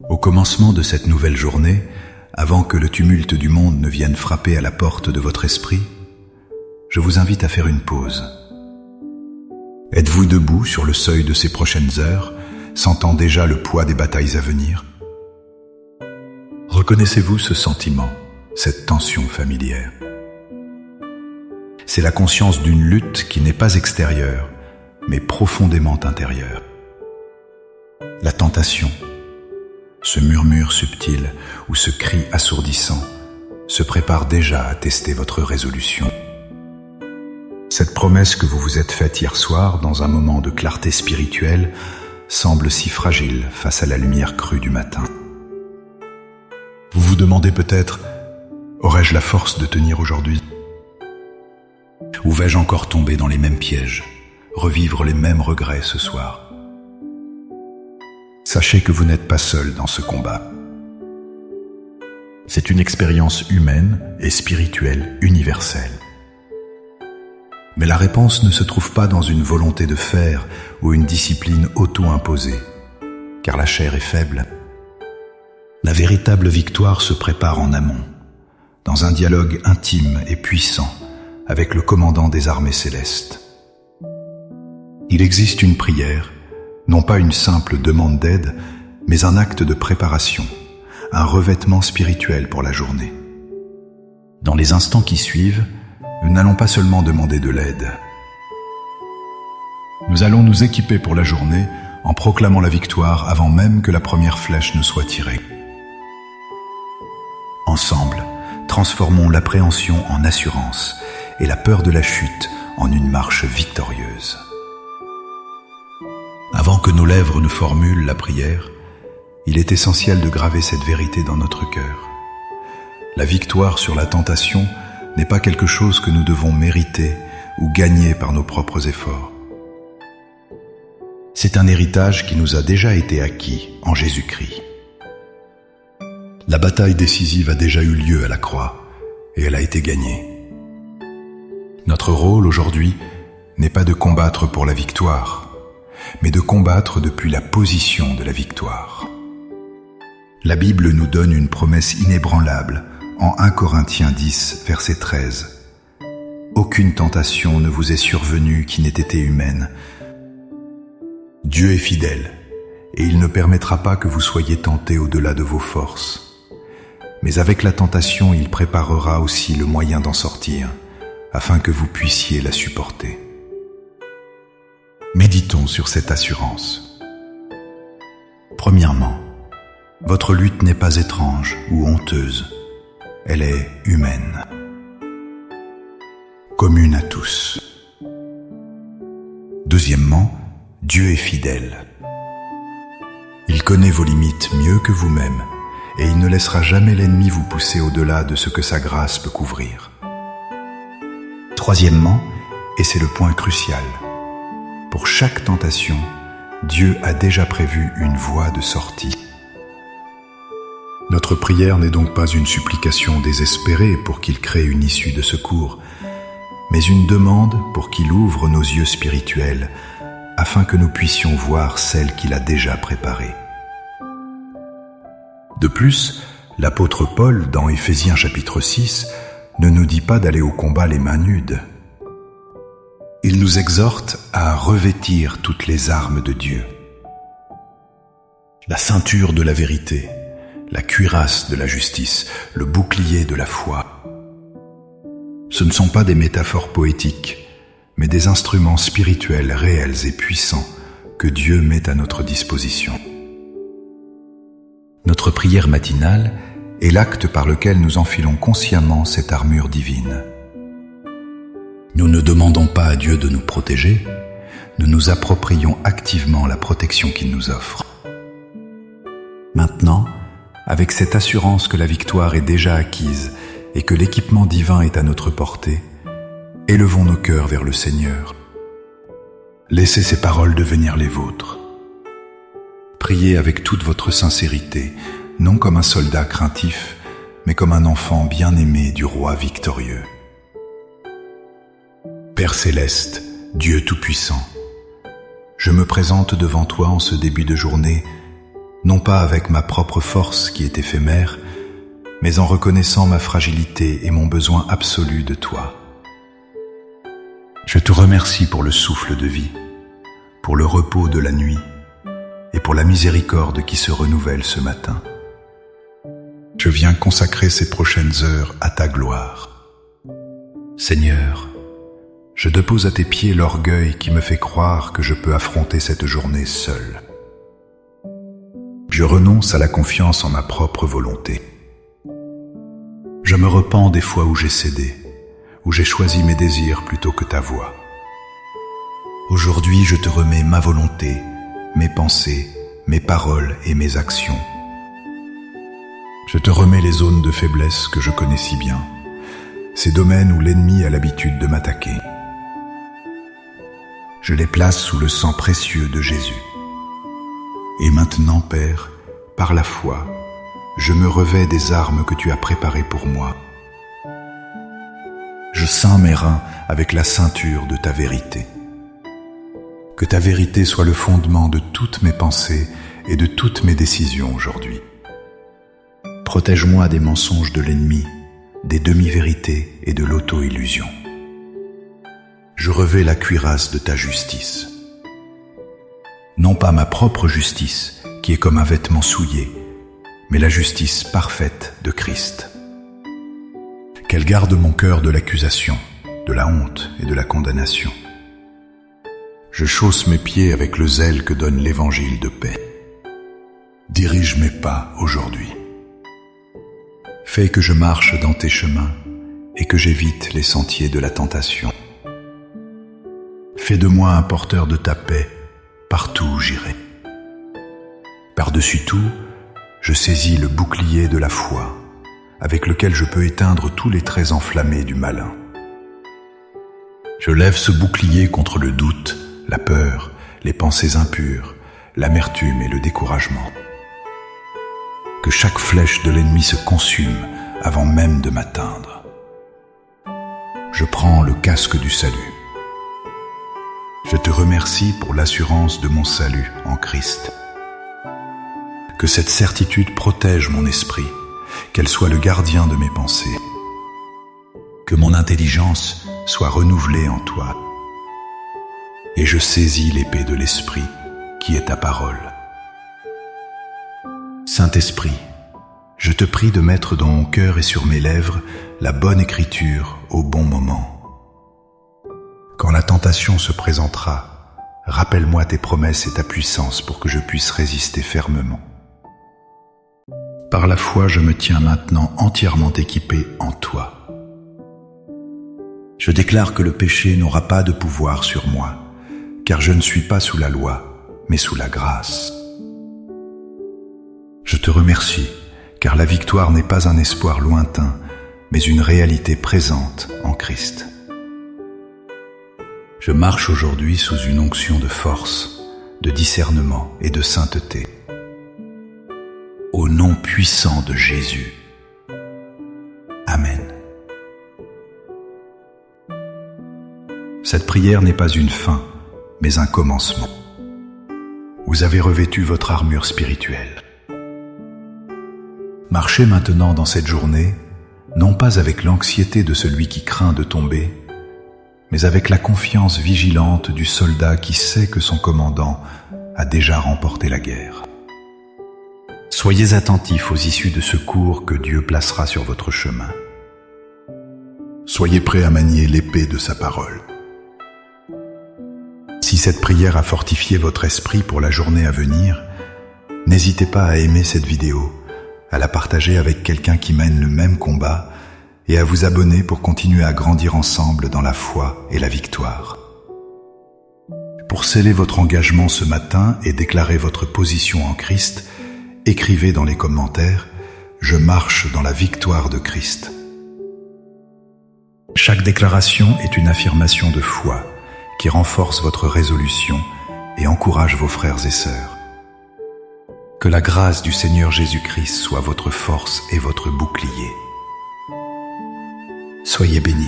Au commencement de cette nouvelle journée, avant que le tumulte du monde ne vienne frapper à la porte de votre esprit, je vous invite à faire une pause. Êtes-vous debout sur le seuil de ces prochaines heures, sentant déjà le poids des batailles à venir? Reconnaissez-vous ce sentiment, cette tension familière? C'est la conscience d'une lutte qui n'est pas extérieure, mais profondément intérieure. La tentation, ce murmure subtil ou ce cri assourdissant, se prépare déjà à tester votre résolution. Cette promesse que vous vous êtes faite hier soir dans un moment de clarté spirituelle semble si fragile face à la lumière crue du matin. Vous vous demandez peut-être, aurais-je la force de tenir aujourd'hui? Ou vais-je encore tomber dans les mêmes pièges, revivre les mêmes regrets ce soir? Sachez que vous n'êtes pas seul dans ce combat. C'est une expérience humaine et spirituelle universelle. Mais la réponse ne se trouve pas dans une volonté de faire ou une discipline auto-imposée, car la chair est faible. La véritable victoire se prépare en amont, dans un dialogue intime et puissant avec le commandant des armées célestes. Il existe une prière, non pas une simple demande d'aide, mais un acte de préparation, un revêtement spirituel pour la journée. Dans les instants qui suivent, nous n'allons pas seulement demander de l'aide. Nous allons nous équiper pour la journée en proclamant la victoire avant même que la première flèche ne soit tirée. Ensemble, transformons l'appréhension en assurance et la peur de la chute en une marche victorieuse. Avant que nos lèvres ne formulent la prière, il est essentiel de graver cette vérité dans notre cœur. La victoire sur la tentation n'est pas quelque chose que nous devons mériter ou gagner par nos propres efforts. C'est un héritage qui nous a déjà été acquis en Jésus-Christ. La bataille décisive a déjà eu lieu à la croix et elle a été gagnée. Notre rôle aujourd'hui n'est pas de combattre pour la victoire, mais de combattre depuis la position de la victoire. La Bible nous donne une promesse inébranlable en 1 Corinthiens 10, verset 13. « Aucune tentation ne vous est survenue qui n'ait été humaine. Dieu est fidèle, et il ne permettra pas que vous soyez tentés au-delà de vos forces. Mais avec la tentation, il préparera aussi le moyen d'en sortir, afin que vous puissiez la supporter. » Méditons sur cette assurance. Premièrement, votre lutte n'est pas étrange ou honteuse, elle est humaine, commune à tous. Deuxièmement, Dieu est fidèle. Il connaît vos limites mieux que vous-même et il ne laissera jamais l'ennemi vous pousser au-delà de ce que sa grâce peut couvrir. Troisièmement, et c'est le point crucial, pour chaque tentation, Dieu a déjà prévu une voie de sortie. Notre prière n'est donc pas une supplication désespérée pour qu'il crée une issue de secours, mais une demande pour qu'il ouvre nos yeux spirituels afin que nous puissions voir celle qu'il a déjà préparée. De plus, l'apôtre Paul, dans Éphésiens chapitre 6, ne nous dit pas d'aller au combat les mains nudes. Il nous exhorte à revêtir toutes les armes de Dieu. La ceinture de la vérité, la cuirasse de la justice, le bouclier de la foi. Ce ne sont pas des métaphores poétiques, mais des instruments spirituels réels et puissants que Dieu met à notre disposition. Notre prière matinale est l'acte par lequel nous enfilons consciemment cette armure divine. Nous ne demandons pas à Dieu de nous protéger, nous nous approprions activement la protection qu'il nous offre. Maintenant, avec cette assurance que la victoire est déjà acquise et que l'équipement divin est à notre portée, élevons nos cœurs vers le Seigneur. Laissez ces paroles devenir les vôtres. Priez avec toute votre sincérité, non comme un soldat craintif, mais comme un enfant bien-aimé du roi victorieux. Père céleste, Dieu tout-puissant, je me présente devant toi en ce début de journée, non pas avec ma propre force qui est éphémère, mais en reconnaissant ma fragilité et mon besoin absolu de toi. Je te remercie pour le souffle de vie, pour le repos de la nuit et pour la miséricorde qui se renouvelle ce matin. Je viens consacrer ces prochaines heures à ta gloire. Seigneur, je dépose à tes pieds l'orgueil qui me fait croire que je peux affronter cette journée seul. Je renonce à la confiance en ma propre volonté. Je me repens des fois où j'ai cédé, où j'ai choisi mes désirs plutôt que ta voie. Aujourd'hui, je te remets ma volonté, mes pensées, mes paroles et mes actions. Je te remets les zones de faiblesse que je connais si bien, ces domaines où l'ennemi a l'habitude de m'attaquer. Je les place sous le sang précieux de Jésus. Et maintenant, Père, par la foi, je me revêts des armes que tu as préparées pour moi. Je ceins mes reins avec la ceinture de ta vérité. Que ta vérité soit le fondement de toutes mes pensées et de toutes mes décisions aujourd'hui. Protège-moi des mensonges de l'ennemi, des demi-vérités et de l'auto-illusion. Je revêts la cuirasse de ta justice. Non pas ma propre justice, qui est comme un vêtement souillé, mais la justice parfaite de Christ. Qu'elle garde mon cœur de l'accusation, de la honte et de la condamnation. Je chausse mes pieds avec le zèle que donne l'évangile de paix. Dirige mes pas aujourd'hui. Fais que je marche dans tes chemins et que j'évite les sentiers de la tentation. Fais de moi un porteur de ta paix partout où j'irai. Par-dessus tout, je saisis le bouclier de la foi, avec lequel je peux éteindre tous les traits enflammés du malin. Je lève ce bouclier contre le doute, la peur, les pensées impures, l'amertume et le découragement. Que chaque flèche de l'ennemi se consume avant même de m'atteindre. Je prends le casque du salut. Je te remercie pour l'assurance de mon salut en Christ. Que cette certitude protège mon esprit, qu'elle soit le gardien de mes pensées. Que mon intelligence soit renouvelée en toi. Et je saisis l'épée de l'Esprit, qui est ta parole. Saint-Esprit, je te prie de mettre dans mon cœur et sur mes lèvres la bonne écriture au bon moment. Quand la tentation se présentera, rappelle-moi tes promesses et ta puissance pour que je puisse résister fermement. Par la foi, je me tiens maintenant entièrement équipé en toi. Je déclare que le péché n'aura pas de pouvoir sur moi, car je ne suis pas sous la loi, mais sous la grâce. Je te remercie, car la victoire n'est pas un espoir lointain, mais une réalité présente en Christ. Je marche aujourd'hui sous une onction de force, de discernement et de sainteté. Au nom puissant de Jésus. Amen. Cette prière n'est pas une fin, mais un commencement. Vous avez revêtu votre armure spirituelle. Marchez maintenant dans cette journée, non pas avec l'anxiété de celui qui craint de tomber, mais avec la confiance vigilante du soldat qui sait que son commandant a déjà remporté la guerre. Soyez attentifs aux issues de secours que Dieu placera sur votre chemin. Soyez prêts à manier l'épée de sa parole. Si cette prière a fortifié votre esprit pour la journée à venir, n'hésitez pas à aimer cette vidéo, à la partager avec quelqu'un qui mène le même combat et à vous abonner pour continuer à grandir ensemble dans la foi et la victoire. Pour sceller votre engagement ce matin et déclarer votre position en Christ, écrivez dans les commentaires « Je marche dans la victoire de Christ ». Chaque déclaration est une affirmation de foi qui renforce votre résolution et encourage vos frères et sœurs. Que la grâce du Seigneur Jésus-Christ soit votre force et votre bouclier. Soyez bénis.